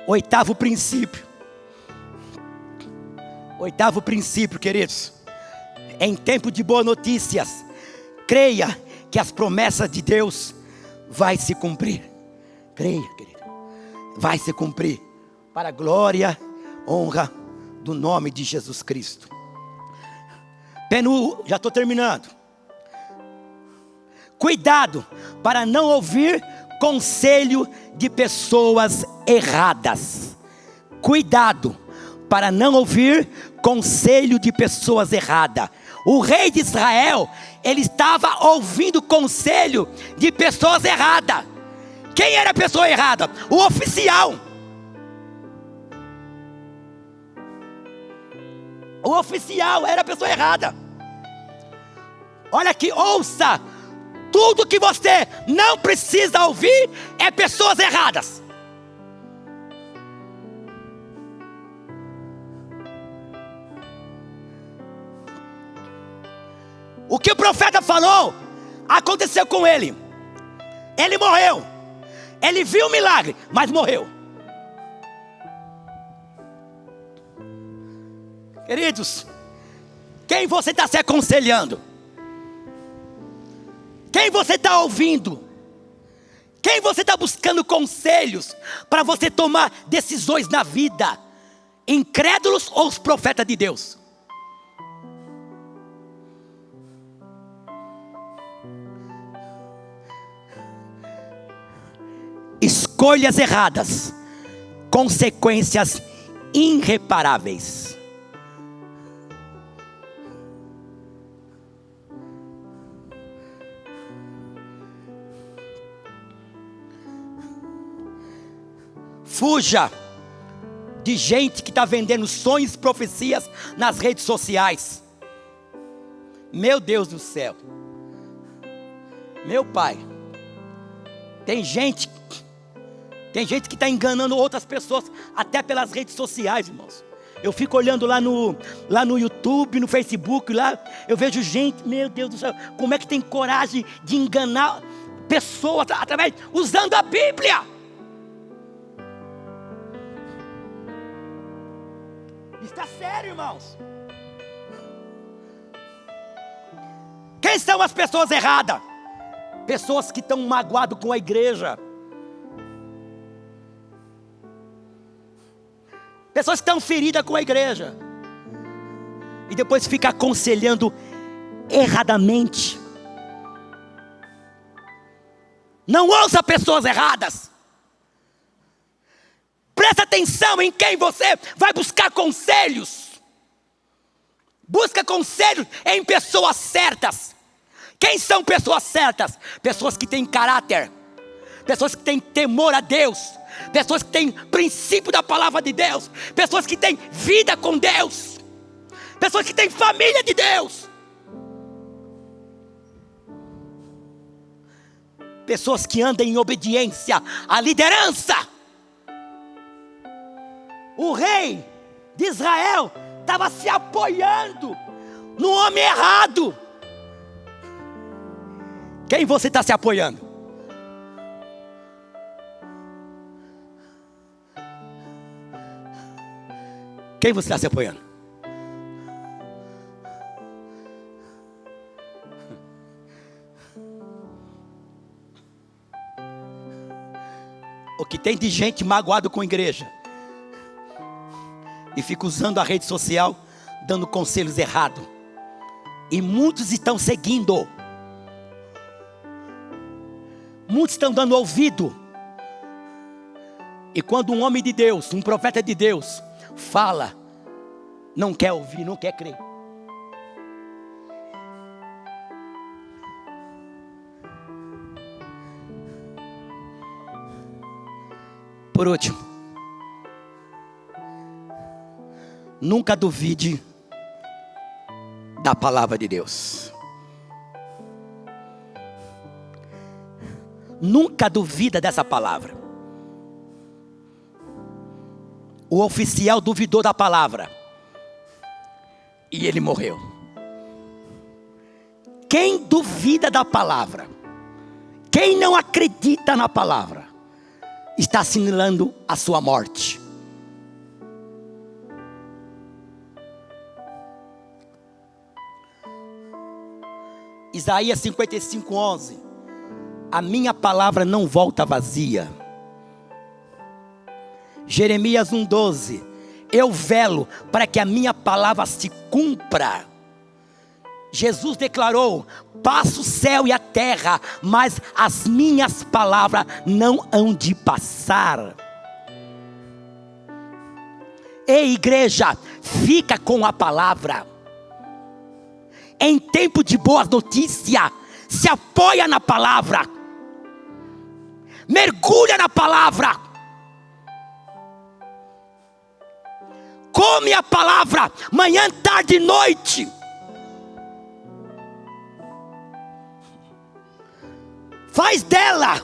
Oitavo princípio, queridos. Em tempo de boas notícias, creia que as promessas de Deus vai se cumprir. Creia, querido. Vai se cumprir para a glória, honra do nome de Jesus Cristo. Já estou terminando. Cuidado para não ouvir conselho de pessoas erradas. Cuidado para não ouvir conselho de pessoas erradas. O rei de Israel, ele estava ouvindo conselho de pessoas erradas. Quem era a pessoa errada? O oficial. O oficial era a pessoa errada. Olha aqui, ouça. Tudo que você não precisa ouvir é pessoas erradas. O que o profeta falou, aconteceu com ele. Ele morreu. Ele viu o milagre, mas morreu. Queridos, quem você está se aconselhando? Quem você está ouvindo? Quem você está buscando conselhos para você tomar decisões na vida? Incrédulos ou os profetas de Deus? Escolhas erradas, consequências irreparáveis. Fuja de gente que está vendendo sonhos e profecias nas redes sociais. Meu Deus do céu. Meu Pai. Tem gente que está enganando outras pessoas, até pelas redes sociais, irmãos. Eu fico olhando lá no YouTube, no Facebook, lá eu vejo gente, meu Deus do céu, como é que tem coragem de enganar pessoas usando a Bíblia? Está sério, irmãos. Quem são as pessoas erradas? Pessoas que estão magoadas com a igreja. Pessoas que estão feridas com a igreja. E depois fica aconselhando erradamente. Não ouça pessoas erradas. Presta atenção em quem você vai buscar conselhos. Busca conselhos em pessoas certas. Quem são pessoas certas? Pessoas que têm caráter. Pessoas que têm temor a Deus. Pessoas que têm princípio da palavra de Deus. Pessoas que têm vida com Deus. Pessoas que têm família de Deus. Pessoas que andam em obediência à liderança. O rei de Israel estava se apoiando no homem errado. Quem você está se apoiando? Quem você está se apoiando? O que tem de gente magoado com a igreja e fica usando a rede social, dando conselhos errados. E muitos estão seguindo. Muitos estão dando ouvido. E quando um homem de Deus, um profeta de Deus, fala, não quer ouvir, não quer crer. Por último, nunca duvide da palavra de Deus. Nunca duvida dessa palavra. O oficial duvidou da palavra e ele morreu. Quem duvida da palavra, quem não acredita na palavra, está assinalando a sua morte. Isaías 55:11. A minha palavra não volta vazia. Jeremias 1:12. eu velo para que a minha palavra se cumpra. Jesus declarou: passa o céu e a terra, mas as minhas palavras não hão de passar. Ei, igreja, fica com a palavra. Em tempo de boas notícias, se apoia na palavra. Mergulha na palavra. Come a palavra manhã, tarde e noite. Faz dela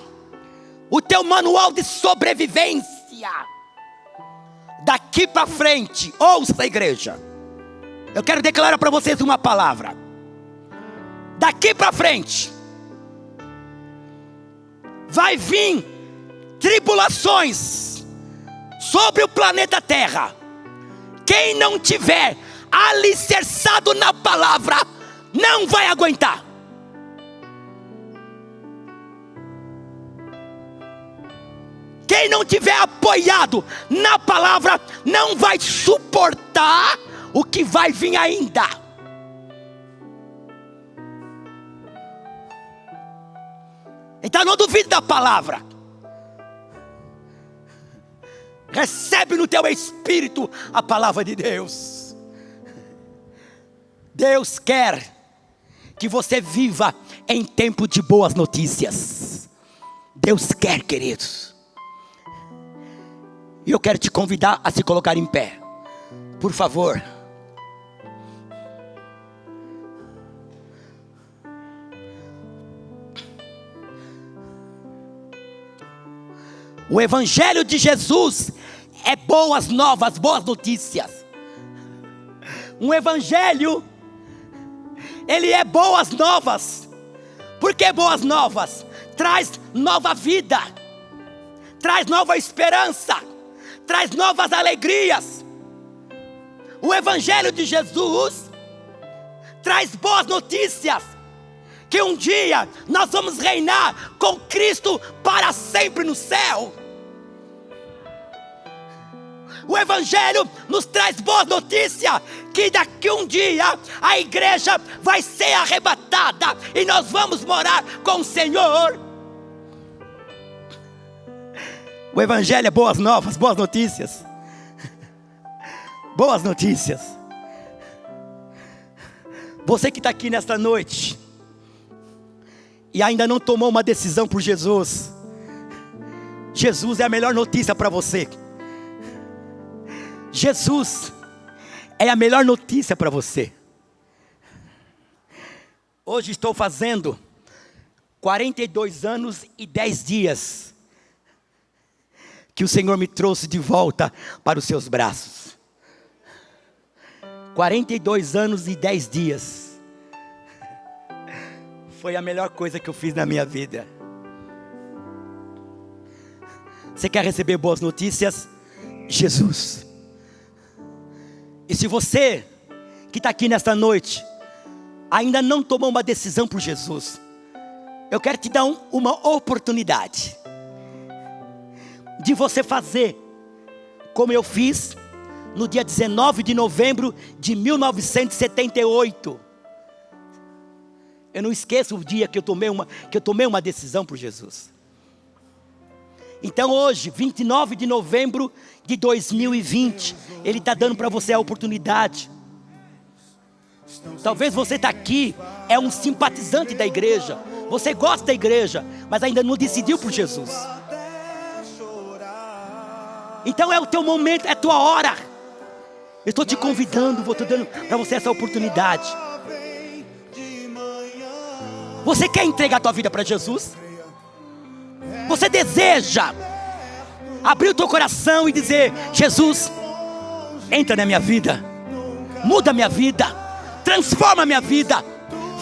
o teu manual de sobrevivência. Daqui para frente, ouça a igreja. Eu quero declarar para vocês uma palavra. Daqui para frente, vai vir tribulações sobre o planeta Terra. Quem não tiver alicerçado na palavra, não vai aguentar. Quem não tiver apoiado na palavra, não vai suportar o que vai vir ainda. Então não duvide da palavra. Recebe no teu espírito a palavra de Deus. Deus quer que você viva em tempo de boas notícias. Deus quer, queridos. E eu quero te convidar a se colocar em pé. Por favor. O Evangelho de Jesus é boas novas, boas notícias. Um Evangelho, ele é boas novas. Por que boas novas? Traz nova vida, traz nova esperança, traz novas alegrias. O Evangelho de Jesus traz boas notícias. Que um dia nós vamos reinar com Cristo para sempre no céu. O Evangelho nos traz boas notícias. Que daqui um dia a igreja vai ser arrebatada e nós vamos morar com o Senhor. O Evangelho é boas novas, boas notícias. Boas notícias. Você que está aqui nesta noite e ainda não tomou uma decisão por Jesus, Jesus é a melhor notícia para você. Jesus é a melhor notícia para você. Hoje estou fazendo 42 anos e 10 dias que o Senhor me trouxe de volta para os seus braços. 42 anos e 10 dias. Foi a melhor coisa que eu fiz na minha vida. Você quer receber boas notícias? Jesus. E se você que está aqui nesta noite ainda não tomou uma decisão por Jesus, eu quero te dar uma oportunidade de você fazer como eu fiz no dia 19 de novembro de 1978. Eu não esqueço o dia que eu tomei uma decisão por Jesus. Então hoje, 29 de novembro de 2020, Ele está dando para você a oportunidade. Talvez você está aqui, é um simpatizante da igreja, você gosta da igreja, mas ainda não decidiu por Jesus. Então é o teu momento, é a tua hora. Eu estou te convidando, estou dando para você essa oportunidade. Você quer entregar a tua vida para Jesus? Você deseja abrir o teu coração e dizer: Jesus, entra na minha vida, muda a minha vida, transforma a minha vida,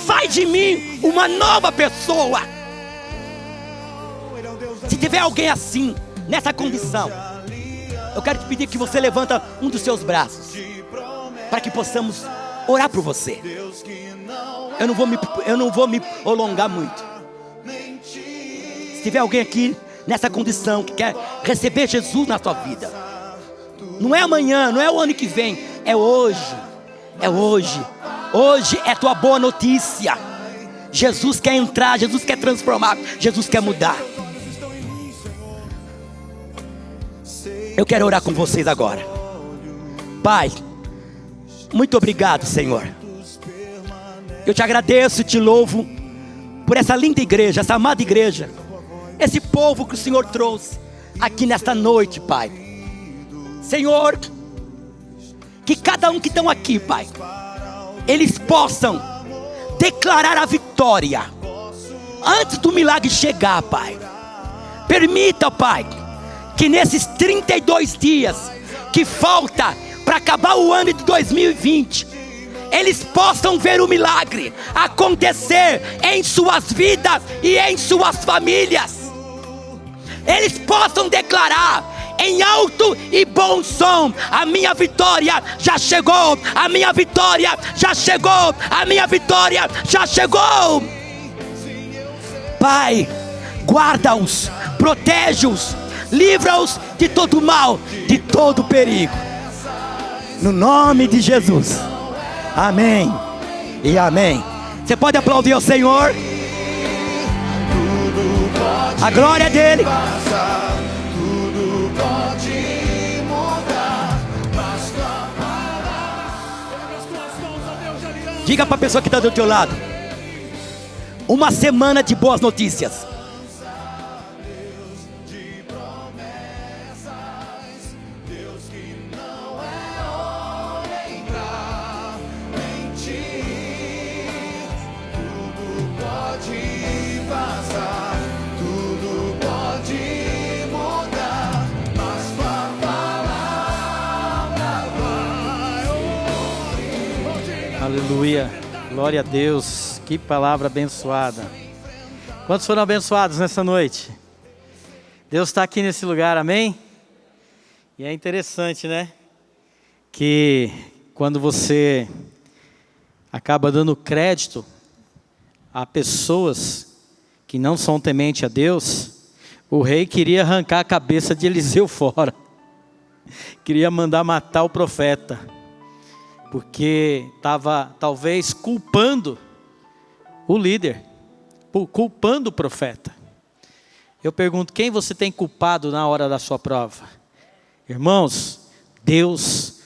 faz de mim uma nova pessoa. Se tiver alguém assim, nessa condição, eu quero te pedir que você levanta um dos seus braços, para que possamos orar por você. Eu não vou me alongar muito. Se tiver alguém aqui nessa condição que quer receber Jesus na sua vida, Não é amanhã, não é o ano que vem, é hoje. É hoje. Hoje é tua boa notícia. Jesus quer entrar, Jesus quer transformar, Jesus quer mudar. Eu quero orar com vocês agora. Pai, muito obrigado, Senhor. Eu te agradeço e te louvo por essa linda igreja, essa amada igreja, esse povo que o Senhor trouxe aqui nesta noite, Pai. Senhor, que cada um que estão aqui, Pai, eles possam declarar a vitória antes do milagre chegar, Pai. Permita, Pai, que nesses 32 dias que falta para acabar o ano de 2020, eles possam ver o milagre acontecer em suas vidas e em suas famílias. Eles possam declarar em alto e bom som: a minha vitória já chegou, a minha vitória já chegou, a minha vitória já chegou. Pai, guarda-os, protege-os, livra-os de todo mal, de todo perigo, no nome de Jesus. Amém e amém. Você pode aplaudir ao Senhor. A glória dele. Diga para a pessoa que está do teu lado: uma semana de boas notícias. Aleluia, glória a Deus, que palavra abençoada. Quantos foram abençoados nessa noite? Deus está aqui nesse lugar, amém? E é interessante, né? Que quando você acaba dando crédito a pessoas que não são tementes a Deus, o rei queria arrancar a cabeça de Eliseu fora. Queria mandar matar o profeta, porque estava talvez culpando o líder, culpando o profeta. Eu pergunto: quem você tem culpado na hora da sua prova? Irmãos, Deus,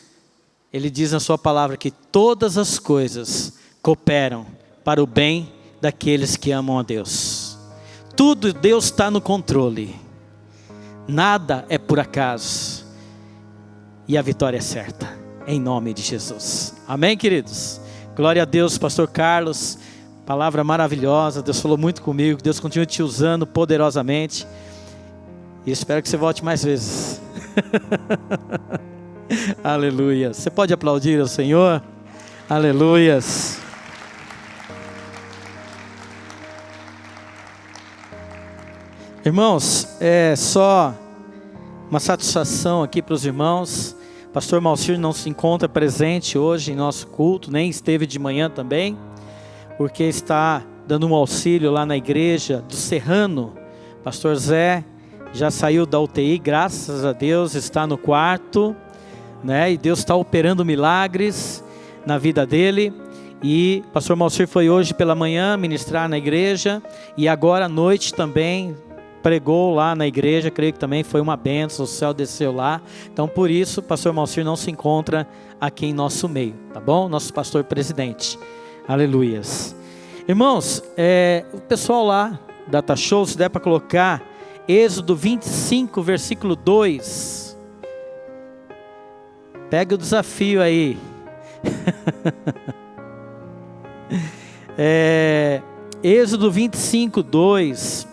Ele diz na sua palavra que todas as coisas cooperam para o bem daqueles que amam a Deus. Tudo, Deus está no controle, nada é por acaso, e a vitória é certa. Em nome de Jesus. Amém, queridos? Glória a Deus, pastor Carlos. Palavra maravilhosa. Deus falou muito comigo. Deus continue te usando poderosamente. E espero que você volte mais vezes. Aleluia. Você pode aplaudir ao Senhor? Aleluias. Irmãos, é só uma satisfação aqui para os irmãos. Pastor Malcir não se encontra presente hoje em nosso culto, nem esteve de manhã também, porque está dando um auxílio lá na igreja do Serrano. Pastor Zé já saiu da UTI, graças a Deus, está no quarto, né? E Deus está operando milagres na vida dele. E Pastor Malcir foi hoje pela manhã ministrar na igreja, e agora à noite também pregou lá na igreja. Creio que também foi uma bênção, o céu desceu lá. Então por isso, pastor Malcir não se encontra aqui em nosso meio, tá bom? Nosso pastor presidente, aleluias. Irmãos, o pessoal lá, Data Show, se der para colocar Êxodo 25, versículo 2. Pega o desafio aí. Êxodo 25, 2.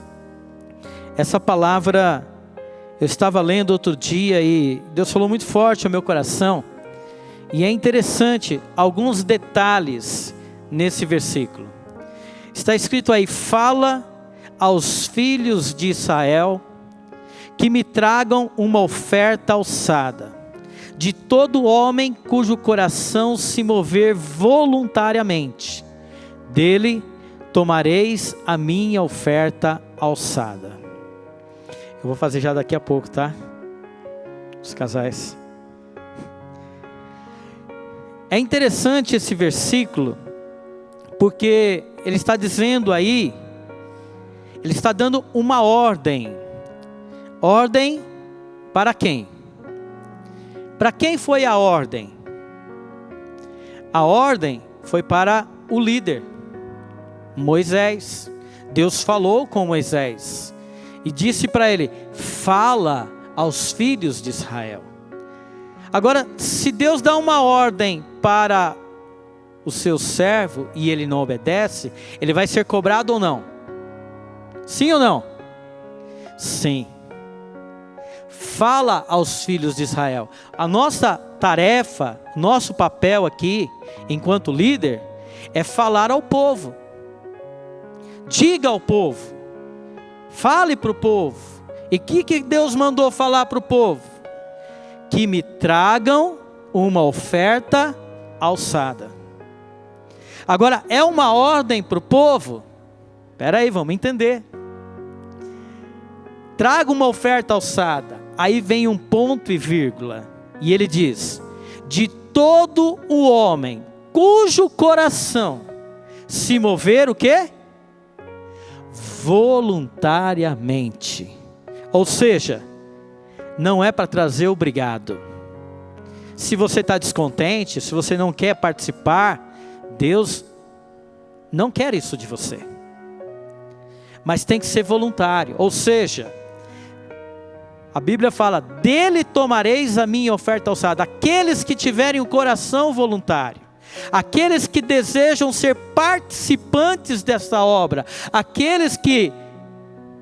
Essa palavra eu estava lendo outro dia e Deus falou muito forte ao meu coração. E é interessante alguns detalhes nesse versículo. Está escrito aí: fala aos filhos de Israel que me tragam uma oferta alçada, de todo homem cujo coração se mover voluntariamente, dele tomareis a minha oferta alçada. Eu vou fazer já daqui a pouco, tá? Os casais. É interessante esse versículo, porque ele está dizendo aí, ele está dando uma ordem. Ordem para quem? Para quem foi a ordem? A ordem foi para o líder, Moisés. Deus falou com Moisés e disse para ele: fala aos filhos de Israel. Agora, se Deus dá uma ordem para o seu servo e ele não obedece, ele vai ser cobrado ou não? Sim ou não? Sim. Fala aos filhos de Israel. A nossa tarefa, nosso papel aqui, enquanto líder, é falar ao povo. Diga ao povo. Fale para o povo. E o que Deus mandou falar para o povo? Que me tragam uma oferta alçada. Agora, é uma ordem para o povo? Espera aí, vamos entender. Traga uma oferta alçada. Aí vem um ponto e vírgula. E ele diz: de todo o homem cujo coração se mover o quê? Voluntariamente. Ou seja, não é para trazer obrigado. Se você está descontente, se você não quer participar, Deus não quer isso de você. Mas tem que ser voluntário. Ou seja, a Bíblia fala: dele tomareis a minha oferta alçada. Aqueles que tiverem o coração voluntário, aqueles que desejam ser participantes dessa obra, aqueles que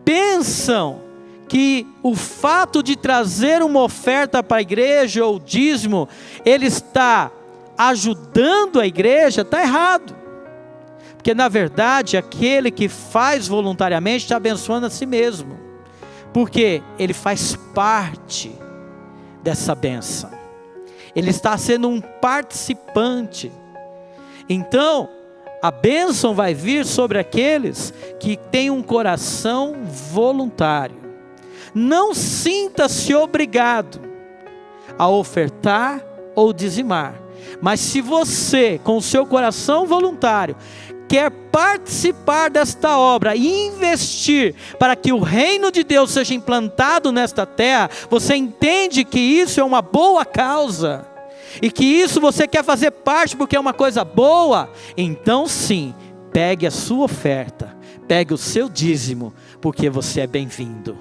pensam que o fato de trazer uma oferta para a igreja ou dízimo, ele está ajudando a igreja, está errado. Porque na verdade aquele que faz voluntariamente está abençoando a si mesmo, porque ele faz parte dessa bênção, ele está sendo um participante. Então a bênção vai vir sobre aqueles que têm um coração voluntário. Não sinta-se obrigado a ofertar ou dizimar, mas se você, com o seu coração voluntário, quer participar desta obra e investir para que o reino de Deus seja implantado nesta terra, você entende que isso é uma boa causa, e que isso você quer fazer parte porque é uma coisa boa, então sim, pegue a sua oferta, pegue o seu dízimo, porque você é bem-vindo,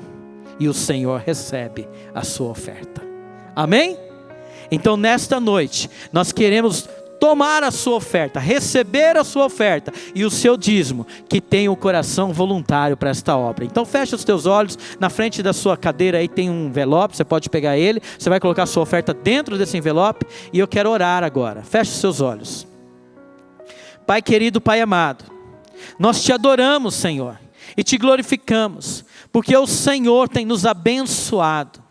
e o Senhor recebe a sua oferta. Amém? Então nesta noite, nós queremos tomar a sua oferta, receber a sua oferta e o seu dízimo, que tem o coração voluntário para esta obra. Então feche os teus olhos, na frente da sua cadeira aí tem um envelope, você pode pegar ele, você vai colocar a sua oferta dentro desse envelope, e eu quero orar agora. Feche os seus olhos. Pai querido, Pai amado, nós te adoramos, Senhor, e te glorificamos, porque o Senhor tem nos abençoado.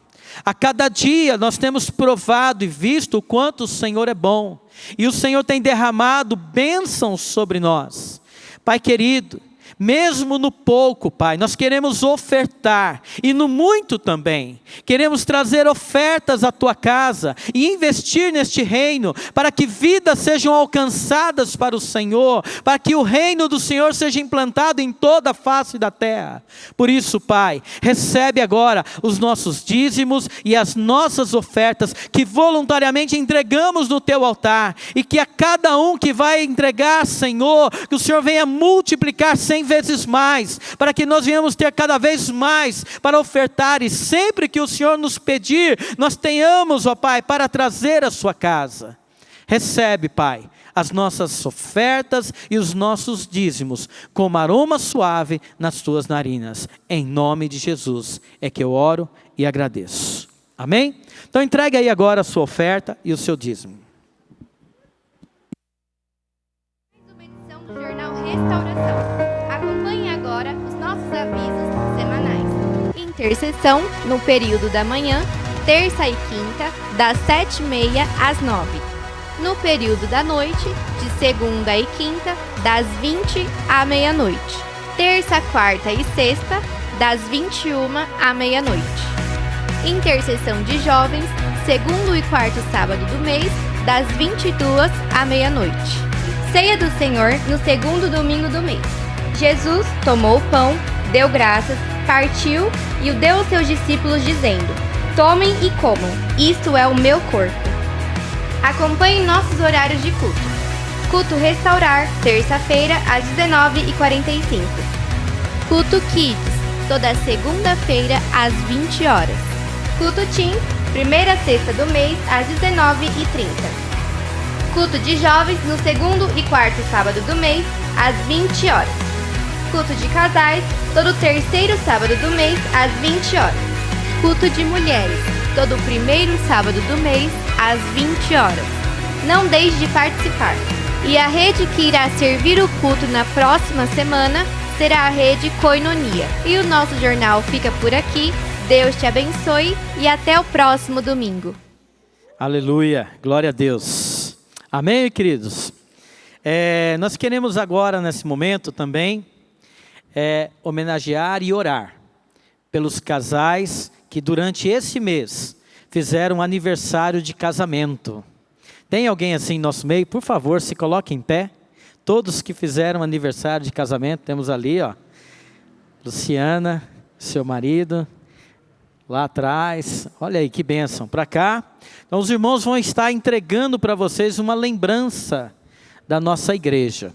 A cada dia nós temos provado e visto o quanto o Senhor é bom, e o Senhor tem derramado bênçãos sobre nós. Pai querido, mesmo no pouco, Pai, nós queremos ofertar, e no muito também, queremos trazer ofertas à Tua casa, e investir neste reino, para que vidas sejam alcançadas para o Senhor, para que o reino do Senhor seja implantado em toda a face da terra. Por isso, Pai, recebe agora os nossos dízimos e as nossas ofertas, que voluntariamente entregamos no Teu altar, e que a cada um que vai entregar, Senhor, que o Senhor venha multiplicar 100 vezes mais, para que nós venhamos ter cada vez mais para ofertar, e sempre que o Senhor nos pedir, nós tenhamos, ó Pai, para trazer à sua casa. Recebe, Pai, as nossas ofertas e os nossos dízimos, como aroma suave nas tuas narinas. Em nome de Jesus é que eu oro e agradeço. Amém? Então entregue aí agora a sua oferta e o seu dízimo. Mais uma edição do Jornal Restauração. Acompanhe agora os nossos avisos semanais. Intercessão no período da manhã, terça e quinta, das 7h30 às 9h. No período da noite, de segunda e quinta, das 20h à meia-noite. Terça, quarta e sexta, das 21h à meia-noite. Intercessão de jovens, segundo e quarto sábado do mês, das 22 à meia-noite. Ceia do Senhor no segundo domingo do mês. Jesus tomou o pão, deu graças, partiu e o deu aos seus discípulos dizendo: tomem e comam, isto é o meu corpo. Acompanhe nossos horários de culto. Culto Restaurar, terça-feira às 19h45. Culto Kids, toda segunda-feira às 20 horas. Culto Teens, primeira sexta do mês às 19h30. Culto de jovens no segundo e quarto sábado do mês às 20 horas. Culto de casais, todo terceiro sábado do mês às 20 horas. Culto de mulheres, todo primeiro sábado do mês às 20 horas. Não deixe de participar. E a rede que irá servir o culto na próxima semana será a rede Koinonia. E o nosso jornal fica por aqui. Deus te abençoe e até o próximo domingo. Aleluia, glória a Deus. Amém, queridos? Nós queremos agora, nesse momento também, homenagear e orar pelos casais que durante esse mês fizeram aniversário de casamento. Tem alguém assim em nosso meio? Por favor, se coloque em pé. Todos que fizeram aniversário de casamento, temos ali, ó, Luciana, seu marido, lá atrás. Olha aí que bênção, para cá. Então os irmãos vão estar entregando para vocês uma lembrança da nossa igreja.